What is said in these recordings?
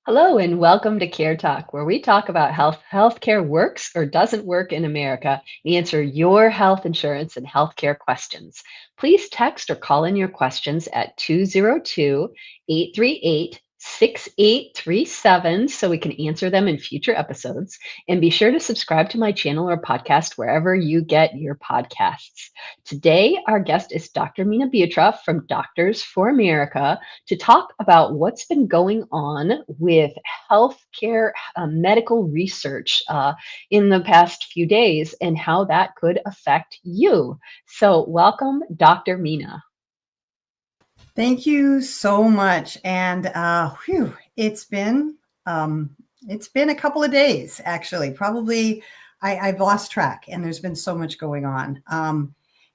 Hello and welcome to Care Talk, where we talk about healthcare works or doesn't work in America, and answer your health insurance and healthcare questions. Please text or call in your questions at 202-838-6837 so we can answer them in future episodes. And be sure to subscribe to my channel or podcast wherever you get your podcasts. Today, our guest is Dr. Meena Bewtra from Doctors for America to talk about what's been going on with healthcare medical research in the past few days and how that could affect you. So, welcome, Dr. Meena. Thank you so much. And it's been a couple of days, actually. Probably I've lost track, and there's been so much going on.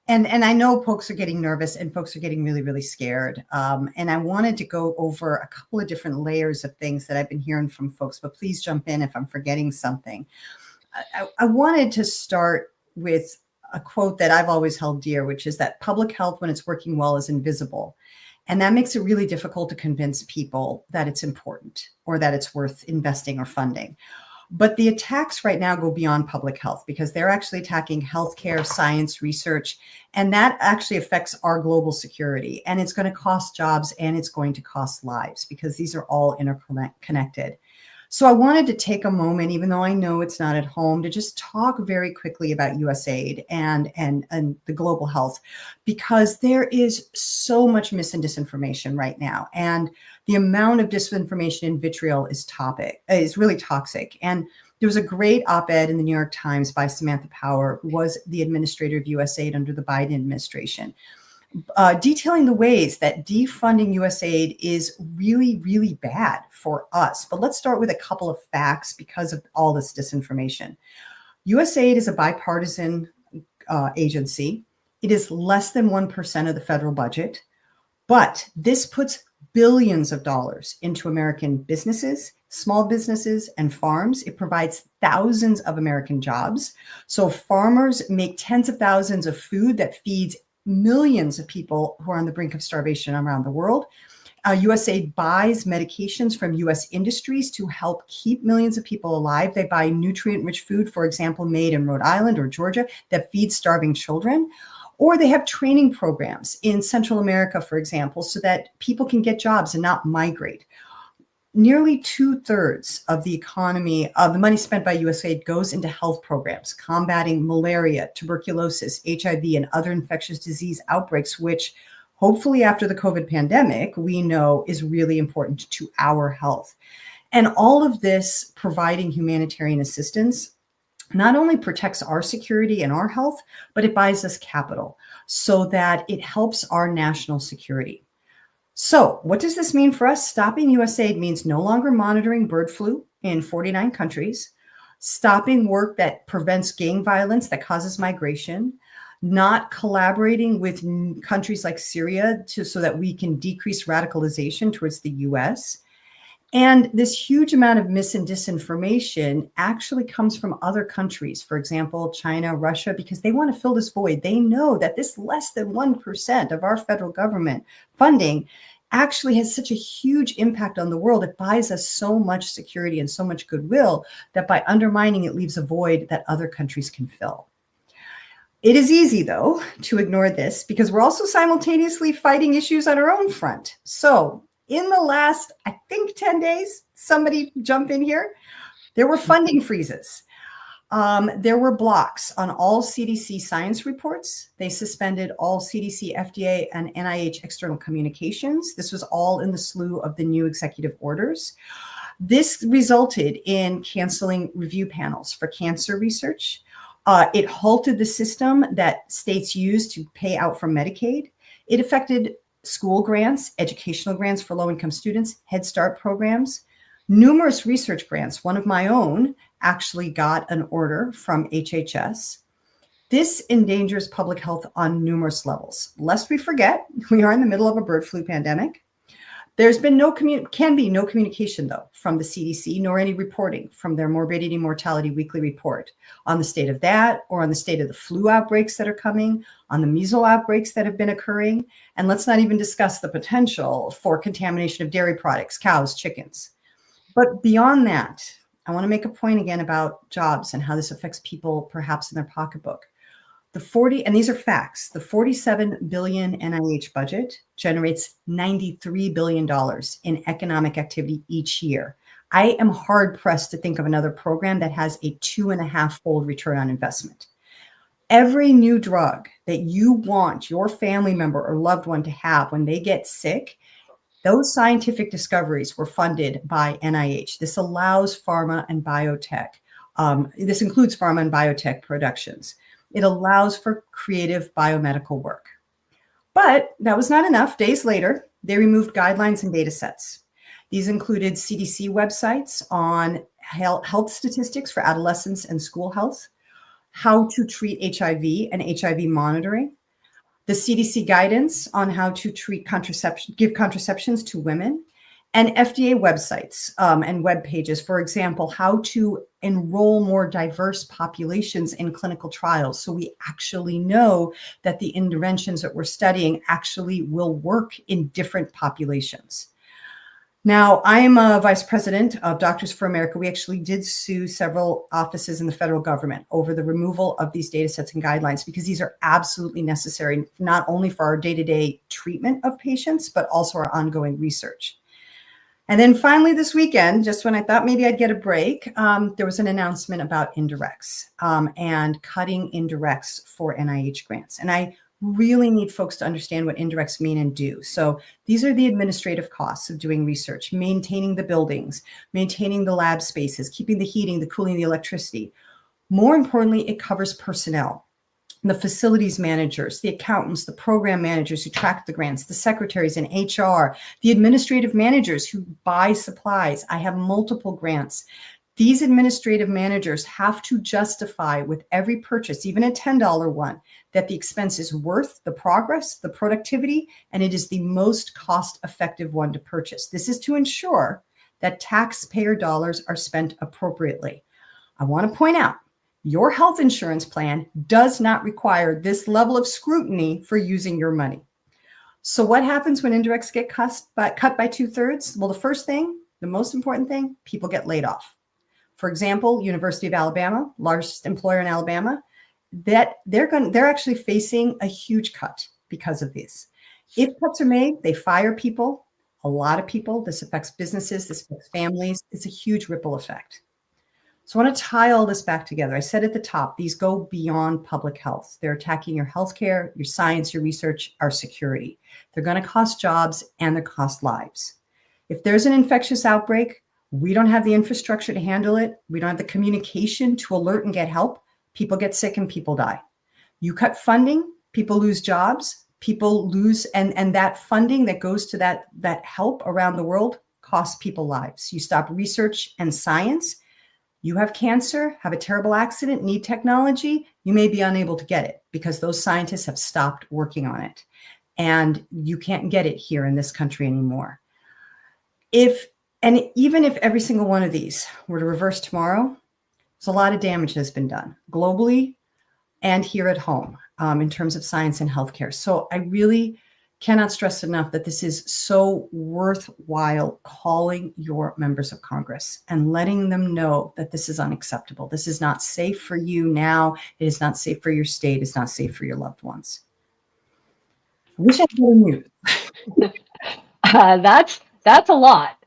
And I know folks are getting nervous and folks are getting really, really scared. And I wanted to go over a couple of different layers of things that I've been hearing from folks, but please jump in if I'm forgetting something. I wanted to start with a quote that I've always held dear, which is that public health, when it's working well, is invisible. And that makes it really difficult to convince people that it's important or that it's worth investing or funding. But the attacks right now go beyond public health because they're actually attacking healthcare, science, research, and that actually affects our global security. And it's going to cost jobs and it's going to cost lives because these are all interconnected. So I wanted to take a moment, even though I know it's not at home, to just talk very quickly about USAID and the global health, because there is so much mis and disinformation right now. And the amount of disinformation and vitriol is really toxic. And there was a great op-ed in the New York Times by Samantha Power, who was the administrator of USAID under the Biden administration, detailing the ways that defunding USAID is really, really bad for us. But let's start with a couple of facts because of all this disinformation. USAID is a bipartisan agency. It is less than 1% of the federal budget, but this puts billions of dollars into American businesses, small businesses, and farms. It provides thousands of American jobs. So farmers make tens of thousands of food that feeds millions of people who are on the brink of starvation around the world. USAID buys medications from U.S. industries to help keep millions of people alive. They buy nutrient-rich food, for example, made in Rhode Island or Georgia, that feeds starving children. Or they have training programs in Central America, for example, so that people can get jobs and not migrate. Nearly 2/3 of the economy, of the money spent by USAID, goes into health programs, combating malaria, tuberculosis, HIV, and other infectious disease outbreaks, which hopefully after the COVID pandemic, we know is really important to our health. And all of this providing humanitarian assistance not only protects our security and our health, but it buys us capital so that it helps our national security. So what does this mean for us? Stopping USAID means no longer monitoring bird flu in 49 countries, stopping work that prevents gang violence that causes migration, not collaborating with countries like Syria so that we can decrease radicalization towards the US. And this huge amount of mis and disinformation actually comes from other countries, for example, China, Russia, because they want to fill this void. They know that this less than 1% of our federal government funding actually has such a huge impact on the world. It buys us so much security and so much goodwill that by undermining it leaves a void that other countries can fill. It is easy, though, to ignore this because we're also simultaneously fighting issues on our own front. So in the last, I think, 10 days, somebody jump in here, there were funding freezes. There were blocks on all CDC science reports. They suspended all CDC, FDA, and NIH external communications. This was all in the slew of the new executive orders. This resulted in canceling review panels for cancer research. It halted the system that states use to pay out from Medicaid. It affected school grants, educational grants for low-income students, Head Start programs, numerous research grants. One of my own actually got an order from HHS. This endangers public health on numerous levels. Lest we forget, we are in the middle of a bird flu pandemic. There's been no communication, though, from the CDC, nor any reporting from their Morbidity Mortality Weekly Report on the state of that, or on the state of the flu outbreaks that are coming, on the measles outbreaks that have been occurring. And let's not even discuss the potential for contamination of dairy products, cows, chickens. But beyond that, I want to make a point again about jobs and how this affects people perhaps in their pocketbook. And these are facts, the $47 billion NIH budget generates $93 billion in economic activity each year. I am hard pressed to think of another program that has a 2.5-fold return on investment. Every new drug that you want your family member or loved one to have when they get sick, those scientific discoveries were funded by NIH. This allows pharma and biotech. This includes pharma and biotech productions. It allows for creative biomedical work. But that was not enough. Days later, they removed guidelines and data sets. These included CDC websites on health statistics for adolescents and school health, how to treat HIV and HIV monitoring, the CDC guidance on how to treat give contraceptions to women, and FDA websites and web pages, for example, how to enroll more diverse populations in clinical trials. So we actually know that the interventions that we're studying actually will work in different populations. Now, I'm a vice president of Doctors for America. We actually did sue several offices in the federal government over the removal of these data sets and guidelines, because these are absolutely necessary, not only for our day-to-day treatment of patients, but also our ongoing research. And then finally this weekend, just when I thought maybe I'd get a break, there was an announcement about indirects and cutting indirects for NIH grants. And I really need folks to understand what indirects mean and do. So these are the administrative costs of doing research, maintaining the buildings, maintaining the lab spaces, keeping the heating, the cooling, the electricity. More importantly, it covers personnel. The facilities managers, the accountants, the program managers who track the grants, the secretaries in HR, the administrative managers who buy supplies. I have multiple grants. These administrative managers have to justify with every purchase, even a $10 one, that the expense is worth the progress, the productivity, and it is the most cost-effective one to purchase. This is to ensure that taxpayer dollars are spent appropriately. I want to point out, your health insurance plan does not require this level of scrutiny for using your money. So what happens when indirects get cut by 2/3? Well, the first thing, the most important thing, people get laid off. For example, University of Alabama, largest employer in Alabama, that they're actually facing a huge cut because of this. If cuts are made, they fire people, a lot of people. This affects businesses, this affects families. It's a huge ripple effect. So I want to tie all this back together. I said at the top, these go beyond public health. They're attacking your healthcare, your science, your research, our security. They're going to cost jobs and they cost lives. If there's an infectious outbreak, we don't have the infrastructure to handle it. We don't have the communication to alert and get help. People get sick and people die. You cut funding, people lose jobs, people lose, and that funding that goes to that help around the world costs people lives. You stop research and science. You have cancer, have a terrible accident, need technology, you may be unable to get it because those scientists have stopped working on it. And you can't get it here in this country anymore. Even if every single one of these were to reverse tomorrow, there's a lot of damage that's been done globally and here at home in terms of science and healthcare. So I really cannot stress enough that this is so worthwhile calling your members of Congress and letting them know that this is unacceptable. This is not safe for you now. It is not safe for your state. It's not safe for your loved ones. I wish I had better news. That's a lot.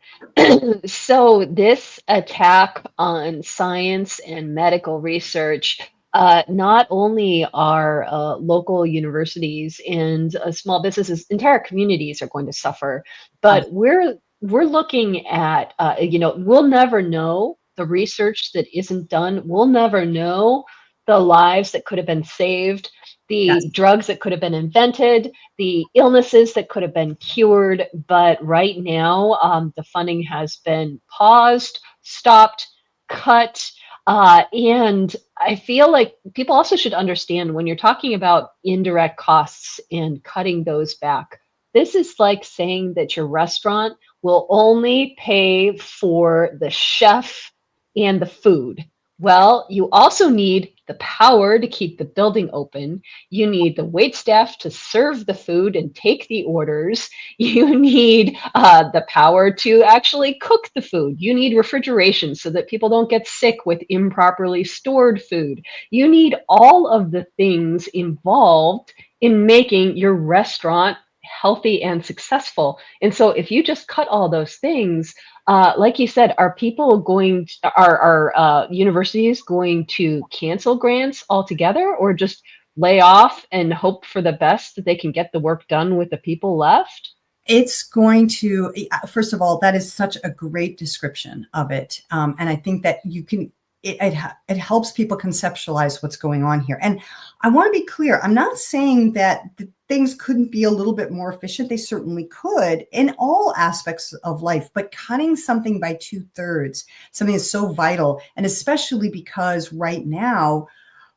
So this attack on science and medical research, not only are local universities and small businesses, entire communities are going to suffer, but we're looking at, we'll never know the research that isn't done. We'll never know the lives that could have been saved, the drugs that could have been invented, the illnesses that could have been cured. But right now, the funding has been paused, stopped, cut. And I feel like people also should understand when you're talking about indirect costs and cutting those back, this is like saying that your restaurant will only pay for the chef and the food. Well, you also need the power to keep the building open. You need the wait staff to serve the food and take the orders. You need the power to actually cook the food. You need refrigeration so that people don't get sick with improperly stored food. You need all of the things involved in making your restaurant healthy and successful. And so if you just cut all those things, like you said, are people going to, are universities going to cancel grants altogether, or just lay off and hope for the best that they can get the work done with the people left? It's going to, first of all, that is such a great description of it. And I think that you can, it helps people conceptualize what's going on here. And I want to be clear, I'm not saying that things couldn't be a little bit more efficient. They certainly could in all aspects of life, but cutting something by 2/3, something that's so vital, and especially because right now,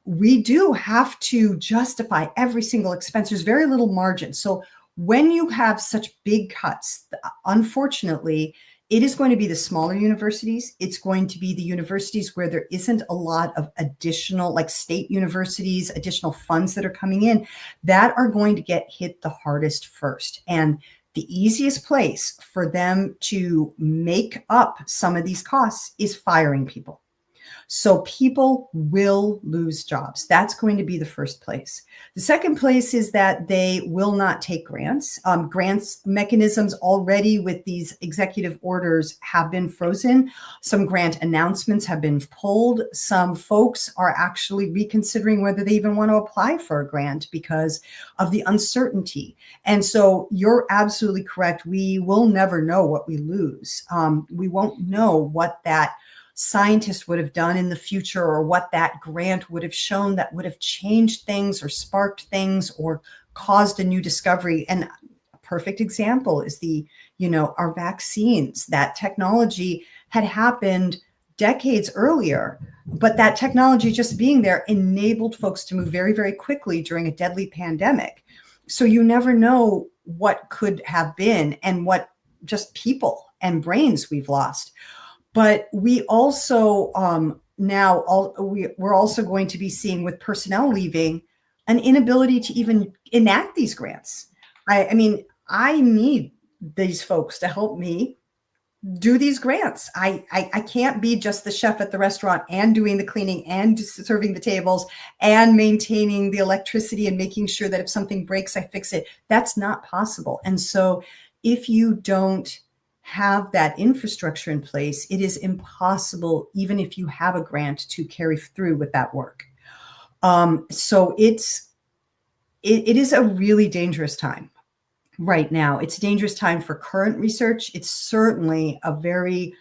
we do have to justify every single expense. There's very little margin. So when you have such big cuts, unfortunately, it is going to be the smaller universities. It's going to be the universities where there isn't a lot of additional, like state universities, additional funds that are coming in, that are going to get hit the hardest first. And the easiest place for them to make up some of these costs is firing people. So people will lose jobs. That's going to be the first place. The second place is that they will not take grants. Grants mechanisms already with these executive orders have been frozen. Some grant announcements have been pulled. Some folks are actually reconsidering whether they even want to apply for a grant because of the uncertainty. And so you're absolutely correct. We will never know what we lose. We won't know what that scientists would have done in the future, or what that grant would have shown that would have changed things or sparked things or caused a new discovery. And a perfect example is our vaccines. That technology had happened decades earlier, but that technology just being there enabled folks to move very, very quickly during a deadly pandemic. So you never know what could have been and what just people and brains we've lost. But we also we're also going to be seeing, with personnel leaving, an inability to even enact these grants. I mean, I need these folks to help me do these grants. I can't be just the chef at the restaurant and doing the cleaning and serving the tables and maintaining the electricity and making sure that if something breaks, I fix it. That's not possible. And so if you don't have that infrastructure in place, it is impossible, even if you have a grant, to carry through with that work. So it is a really dangerous time right now. It's a dangerous time for current research. It's certainly a very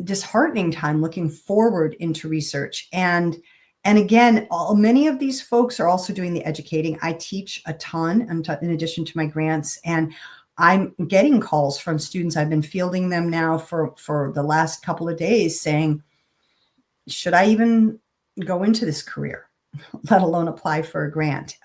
disheartening time looking forward into research. And again, many of these folks are also doing the educating. I teach a ton in addition to my grants, and I'm getting calls from students. I've been fielding them now for the last couple of days saying, should I even go into this career, let alone apply for a grant?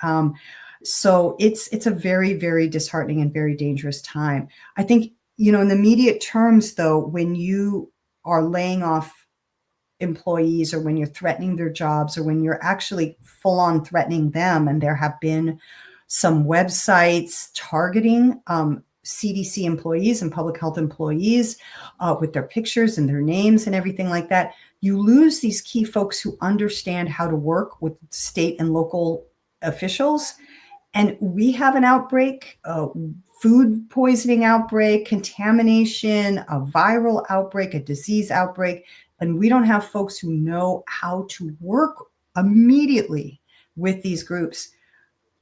So it's a very, very disheartening and very dangerous time. I think, in the immediate terms, though, when you are laying off employees, or when you're threatening their jobs, or when you're actually full on threatening them, and there have been some websites targeting CDC employees and public health employees with their pictures and their names and everything like that, you lose these key folks who understand how to work with state and local officials. And we have an outbreak, food poisoning outbreak, contamination, a viral outbreak, a disease outbreak, and we don't have folks who know how to work immediately with these groups.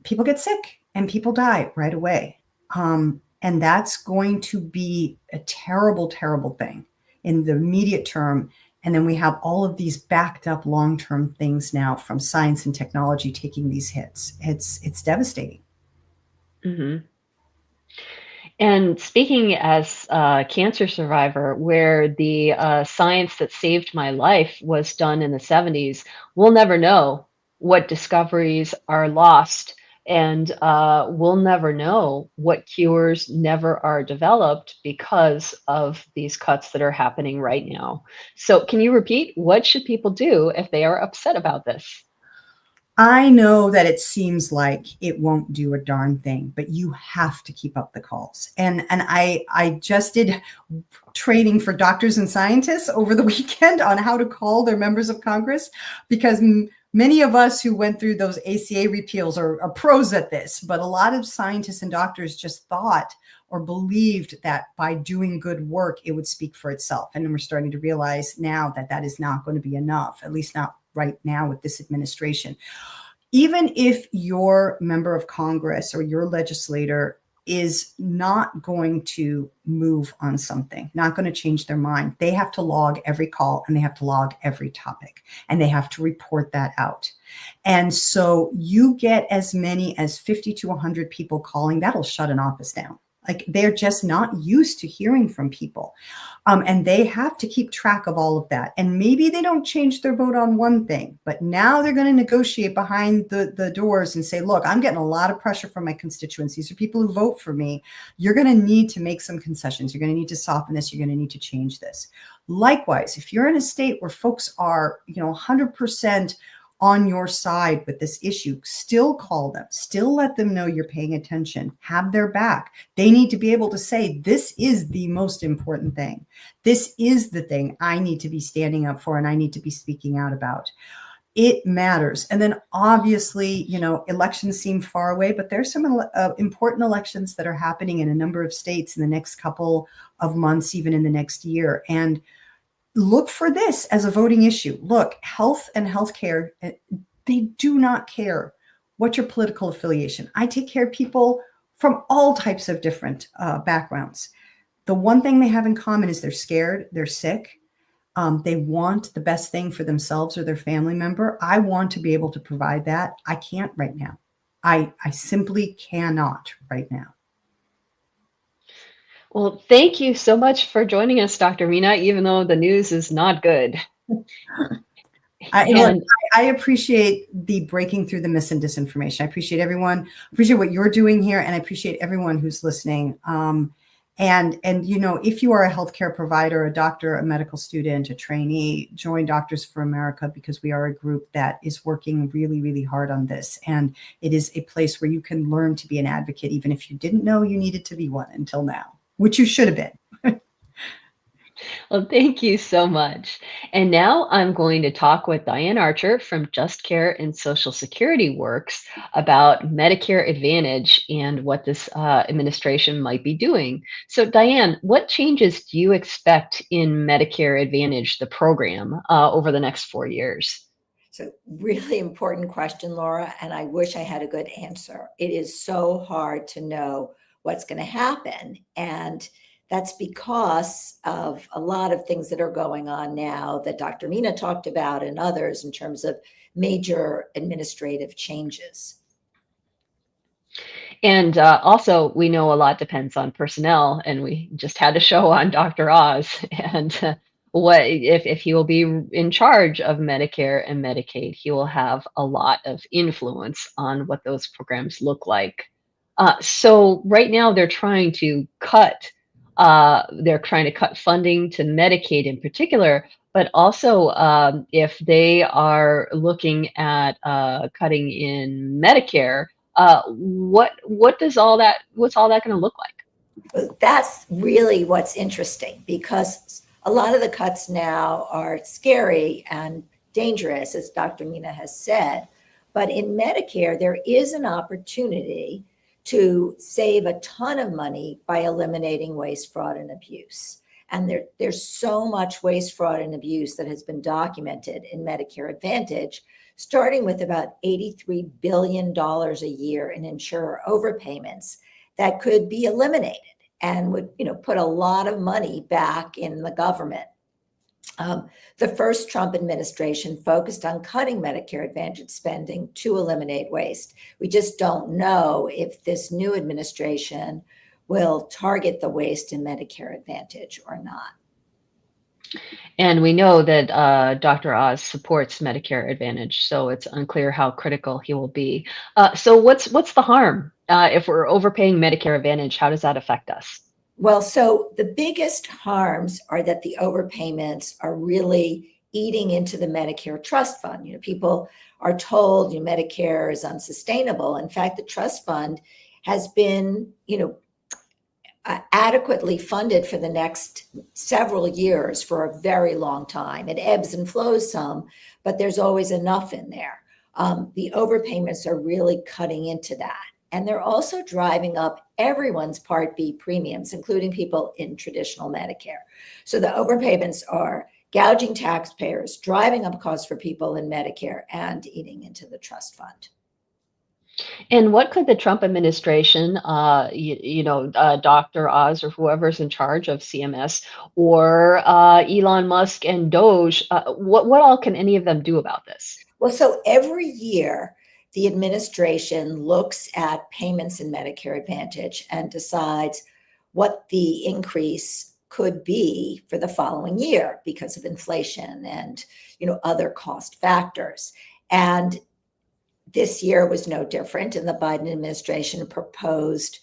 People get sick and people die right away. And that's going to be a terrible, terrible thing in the immediate term. And then we have all of these backed up long-term things now from science and technology taking these hits. It's devastating. Mm-hmm. And speaking as a cancer survivor, where the science that saved my life was done in the 70s, we'll never know what discoveries are lost And we'll never know what cures never are developed because of these cuts that are happening right now. So, can you repeat, what should people do if they are upset about this? I know that it seems like it won't do a darn thing, but you have to keep up the calls. And I just did training for doctors and scientists over the weekend on how to call their members of Congress, because many of us who went through those ACA repeals are pros at this, but a lot of scientists and doctors just thought or believed that by doing good work, it would speak for itself. And we're starting to realize now that that is not going to be enough, at least not right now with this administration. Even if your member of Congress or your legislator is not going to move on something, not going to change their mind, they have to log every call and they have to log every topic and they have to report that out. And so you get as many as 50 to 100 people calling, that'll shut an office down. Like, they're just not used to hearing from people. And they have to keep track of all of that. And maybe they don't change their vote on one thing, but now they're going to negotiate behind the doors and say, look, I'm getting a lot of pressure from my constituents. These are people who vote for me. You're going to need to make some concessions. You're going to need to soften this. You're going to need to change this. Likewise, if you're in a state where folks are, 100% on your side with this issue, still call them, still let them know you're paying attention, have their back. They need to be able to say, this is the most important thing. This is the thing I need to be standing up for and I need to be speaking out about. It matters. And then obviously, elections seem far away, but there's some important elections that are happening in a number of states in the next couple of months, even in the next year. And look for this as a voting issue. Look, health and healthcare, they do not care what your political affiliation. I take care of people from all types of different backgrounds. The one thing they have in common is they're scared, they're sick, they want the best thing for themselves or their family member. I want to be able to provide that. I can't right now. I simply cannot right now. Well, thank you so much for joining us, Dr. Meena, even though the news is not good. I appreciate the breaking through the mis and disinformation. I appreciate everyone, appreciate what you're doing here, and I appreciate everyone who's listening. And if you are a healthcare provider, a doctor, a medical student, a trainee, join Doctors for America, because we are a group that is working really, really hard on this. And it is a place where you can learn to be an advocate, even if you didn't know you needed to be one until now, which you should have been. Well, thank you so much. And now I'm going to talk with Diane Archer from JustCare and Social Security Works about Medicare Advantage and what this administration might be doing. So, Diane, what changes do you expect in Medicare Advantage, the program, over the next 4 years? So, really important question, Laura, and I wish I had a good answer. It is so hard to know what's going to happen. And that's because of a lot of things that are going on now that Dr. Meena talked about and others in terms of major administrative changes. And also, we know a lot depends on personnel, and we just had a show on Dr. Oz. And what if he will be in charge of Medicare and Medicaid, he will have a lot of influence on what those programs look like. So right now, they're trying to cut funding to Medicaid in particular, but also if they are looking at cutting in Medicare, what's all that going to look like? That's really what's interesting, because a lot of the cuts now are scary and dangerous, as Dr. Meena has said. But in Medicare, there is an opportunity to save a ton of money by eliminating waste, fraud, and abuse. And there's so much waste, fraud, and abuse that has been documented in Medicare Advantage, starting with about $83 billion a year in insurer overpayments that could be eliminated and would, put a lot of money back in the government. The first Trump administration focused on cutting Medicare Advantage spending to eliminate waste. We just don't know if this new administration will target the waste in Medicare Advantage or not. And we know that Dr. Oz supports Medicare Advantage, so it's unclear how critical he will be. So what's the harm if we're overpaying Medicare Advantage? How does that affect us? Well, so the biggest harms are that the overpayments are really eating into the Medicare trust fund. People are told, Medicare is unsustainable. In fact, the trust fund has been, adequately funded for the next several years for a very long time. It ebbs and flows some, but there's always enough in there. The overpayments are really cutting into that. And they're also driving up everyone's Part B premiums, including people in traditional Medicare. So the overpayments are gouging taxpayers, driving up costs for people in Medicare, and eating into the trust fund. And what could the Trump administration, Dr. Oz or whoever's in charge of CMS, or Elon Musk and Doge, what all can any of them do about this? Well, so every year, the administration looks at payments in Medicare Advantage and decides what the increase could be for the following year because of inflation and other cost factors. And this year was no different, and the Biden administration proposed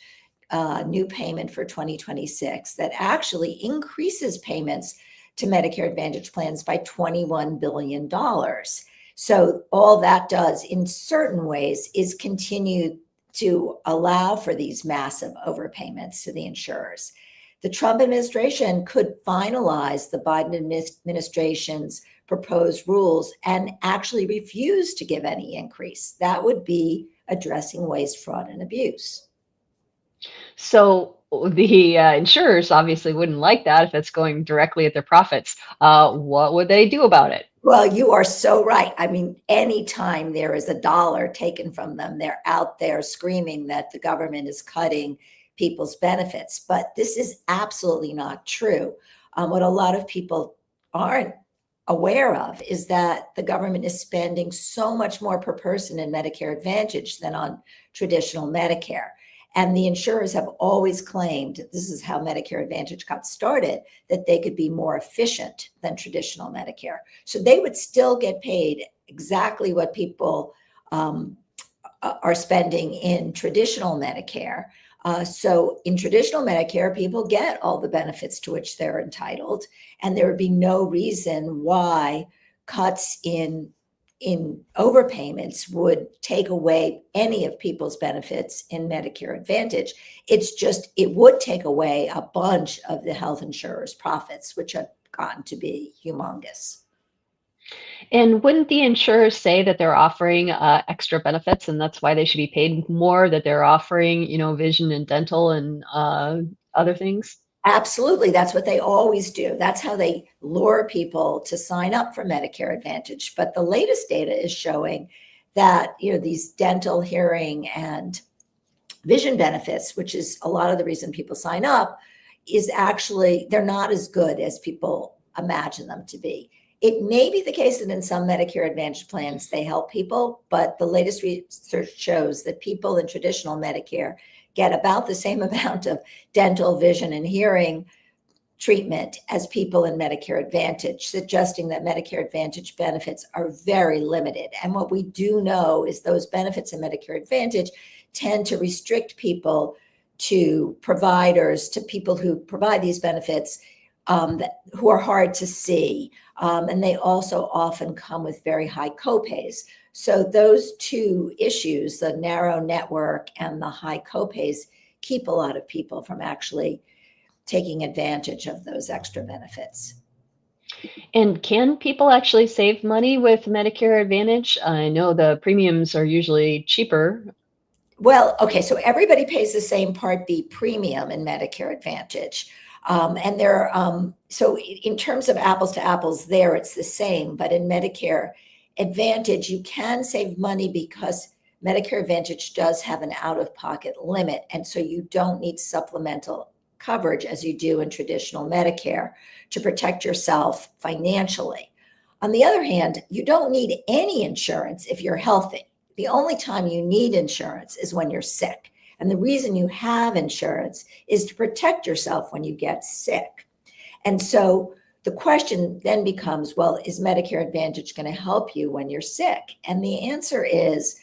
a new payment for 2026 that actually increases payments to Medicare Advantage plans by $21 billion. So all that does in certain ways is continue to allow for these massive overpayments to the insurers. The Trump administration could finalize the Biden administration's proposed rules and actually refuse to give any increase. That would be addressing waste, fraud, and abuse. So the insurers obviously wouldn't like that if it's going directly at their profits. What would they do about it? Well, you are so right. I mean, anytime there is a dollar taken from them, they're out there screaming that the government is cutting people's benefits. But this is absolutely not true. What a lot of people aren't aware of is that the government is spending so much more per person in Medicare Advantage than on traditional Medicare. And the insurers have always claimed, this is how Medicare Advantage got started, that they could be more efficient than traditional Medicare. So they would still get paid exactly what people are spending in traditional Medicare. So in traditional Medicare, people get all the benefits to which they're entitled, and there would be no reason why cuts in overpayments would take away any of people's benefits in Medicare Advantage. It's just, it would take away a bunch of the health insurers' profits, which have gotten to be humongous. And wouldn't the insurers say that they're offering extra benefits and that's why they should be paid more, that they're offering, vision and dental and other things? Absolutely. That's what they always do. That's how they lure people to sign up for Medicare Advantage. But the latest data is showing that, these dental, hearing, and vision benefits, which is a lot of the reason people sign up, is actually, they're not as good as people imagine them to be. It may be the case that in some Medicare Advantage plans, they help people, but the latest research shows that people in traditional Medicare get about the same amount of dental, vision, and hearing treatment as people in Medicare Advantage, suggesting that Medicare Advantage benefits are very limited. And what we do know is those benefits in Medicare Advantage tend to restrict people to providers, to people who provide these benefits who are hard to see. And they also often come with very high copays. So those two issues, the narrow network and the high copays, keep a lot of people from actually taking advantage of those extra benefits. And can people actually save money with Medicare Advantage? I know the premiums are usually cheaper. Well, okay, so everybody pays the same Part B premium in Medicare Advantage. And there, so in terms of apples to apples there, it's the same. But in Medicare Advantage, you can save money because Medicare Advantage does have an out-of-pocket limit. And so you don't need supplemental coverage as you do in traditional Medicare to protect yourself financially. On the other hand, you don't need any insurance if you're healthy. The only time you need insurance is when you're sick. And the reason you have insurance is to protect yourself when you get sick. And so The question then becomes, well, is Medicare Advantage going to help you when you're sick? And the answer is,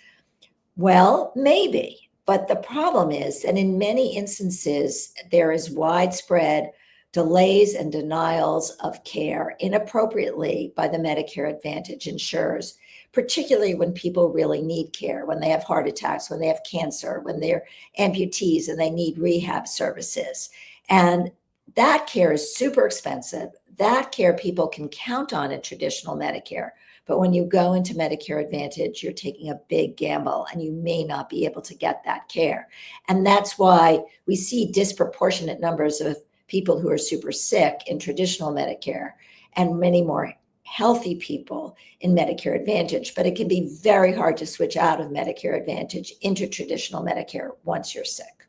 well, maybe. But the problem is that in many instances, there is widespread delays and denials of care inappropriately by the Medicare Advantage insurers, particularly when people really need care, when they have heart attacks, when they have cancer, when they're amputees and they need rehab services. And that care is super expensive. That care people can count on in traditional Medicare. But when you go into Medicare Advantage, you're taking a big gamble and you may not be able to get that care. And that's why we see disproportionate numbers of people who are super sick in traditional Medicare and many more healthy people in Medicare Advantage. But it can be very hard to switch out of Medicare Advantage into traditional Medicare once you're sick.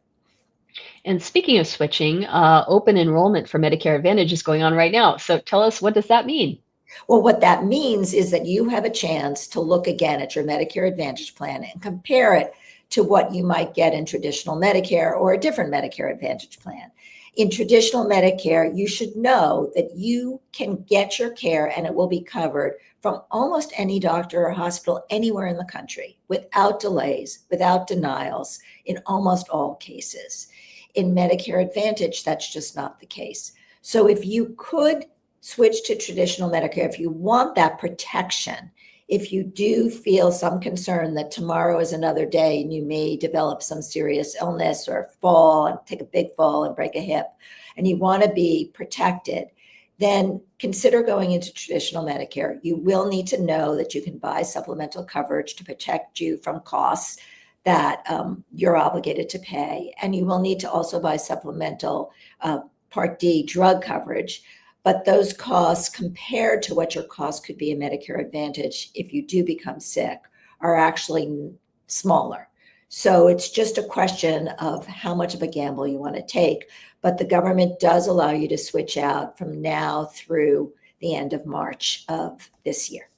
And speaking of switching, open enrollment for Medicare Advantage is going on right now. So tell us, what does that mean? Well, what that means is that you have a chance to look again at your Medicare Advantage plan and compare it to what you might get in traditional Medicare or a different Medicare Advantage plan. In traditional Medicare, you should know that you can get your care and it will be covered from almost any doctor or hospital anywhere in the country without delays, without denials, in almost all cases. In Medicare Advantage, that's just not the case. So if you could switch to traditional Medicare, if you want that protection, if you do feel some concern that tomorrow is another day and you may develop some serious illness or fall and take a big fall and break a hip, and you want to be protected, then consider going into traditional Medicare. You will need to know that you can buy supplemental coverage to protect you from costs that you're obligated to pay. And you will need to also buy supplemental Part D drug coverage. But those costs compared to what your cost could be in Medicare Advantage if you do become sick are actually smaller. So it's just a question of how much of a gamble you want to take. But the government does allow you to switch out from now through the end of March of this year.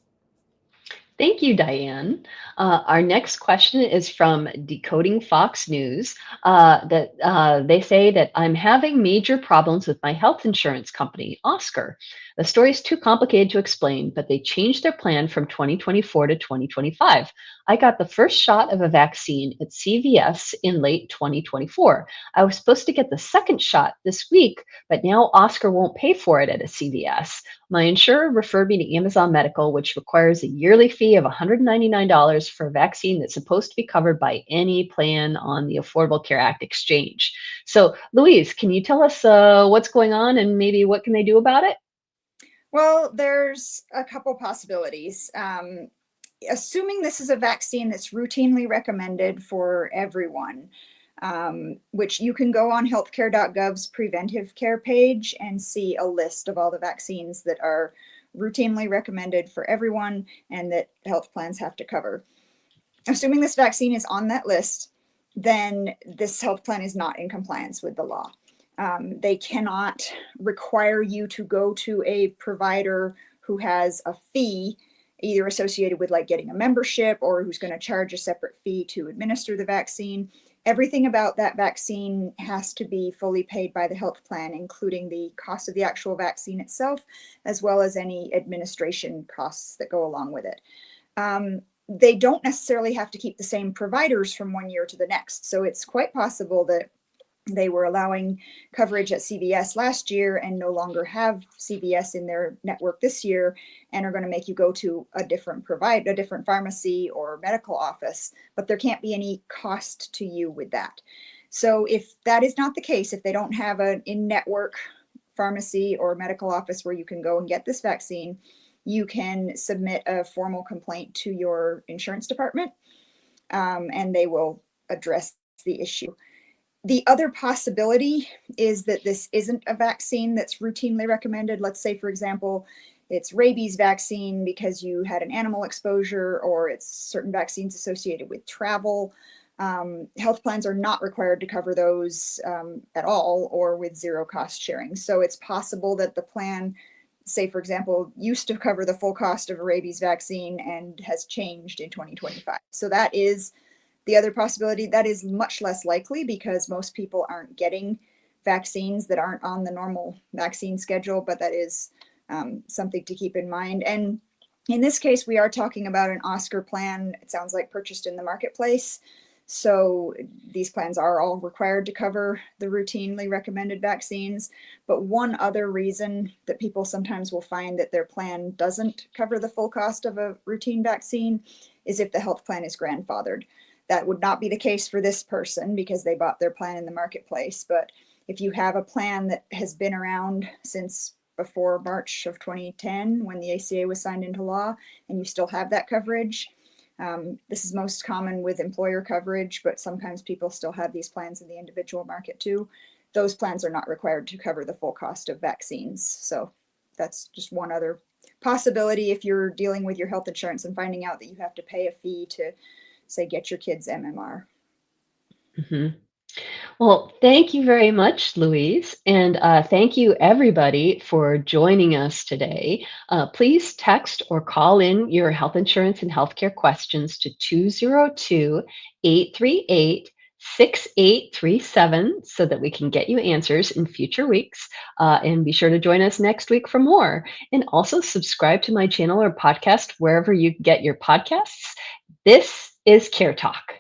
Thank you, Diane. Our next question is from Decoding Fox News. They say that I'm having major problems with my health insurance company, Oscar. The story is too complicated to explain, but they changed their plan from 2024 to 2025. I got the first shot of a vaccine at CVS in late 2024. I was supposed to get the second shot this week, but now Oscar won't pay for it at a CVS. My insurer referred me to Amazon Medical, which requires a yearly fee of $199 for a vaccine that's supposed to be covered by any plan on the Affordable Care Act exchange. So, Louise, can you tell us what's going on and maybe what can they do about it? Well, there's a couple possibilities. Assuming this is a vaccine that's routinely recommended for everyone, which you can go on healthcare.gov's preventive care page and see a list of all the vaccines that are routinely recommended for everyone and that health plans have to cover. Assuming this vaccine is on that list, then this health plan is not in compliance with the law. They cannot require you to go to a provider who has a fee either associated with like getting a membership or who's going to charge a separate fee to administer the vaccine. Everything about that vaccine has to be fully paid by the health plan, including the cost of the actual vaccine itself, as well as any administration costs that go along with it. They don't necessarily have to keep the same providers from one year to the next. So it's quite possible that they were allowing coverage at CVS last year and no longer have CVS in their network this year and are going to make you go to a different provider, a different pharmacy or medical office, but there can't be any cost to you with that. So if that is not the case, if they don't have an in-network pharmacy or medical office where you can go and get this vaccine, you can submit a formal complaint to your insurance department and they will address the issue. The other possibility is that this isn't a vaccine that's routinely recommended. Let's say, for example, it's rabies vaccine because you had an animal exposure, or it's certain vaccines associated with travel. Health plans are not required to cover those at all or with zero cost sharing. So it's possible that the plan, say, for example, used to cover the full cost of a rabies vaccine and has changed in 2025. So that is the other possibility. That is much less likely because most people aren't getting vaccines that aren't on the normal vaccine schedule, but that is something to keep in mind. And in this case, we are talking about an Oscar plan, it sounds like purchased in the marketplace. So these plans are all required to cover the routinely recommended vaccines. But one other reason that people sometimes will find that their plan doesn't cover the full cost of a routine vaccine is if the health plan is grandfathered. That would not be the case for this person because they bought their plan in the marketplace. But if you have a plan that has been around since before March of 2010, when the ACA was signed into law, and you still have that coverage, this is most common with employer coverage, but sometimes people still have these plans in the individual market too. Those plans are not required to cover the full cost of vaccines. So that's just one other possibility if you're dealing with your health insurance and finding out that you have to pay a fee to, say, get your kids MMR. Mm-hmm. Well, thank you very much, Louise. And thank you, everybody, for joining us today. Please text or call in your health insurance and healthcare questions to 202-838-6837 so that we can get you answers in future weeks. And be sure to join us next week for more. And also subscribe to my channel or podcast wherever you get your podcasts. This is Care Talk.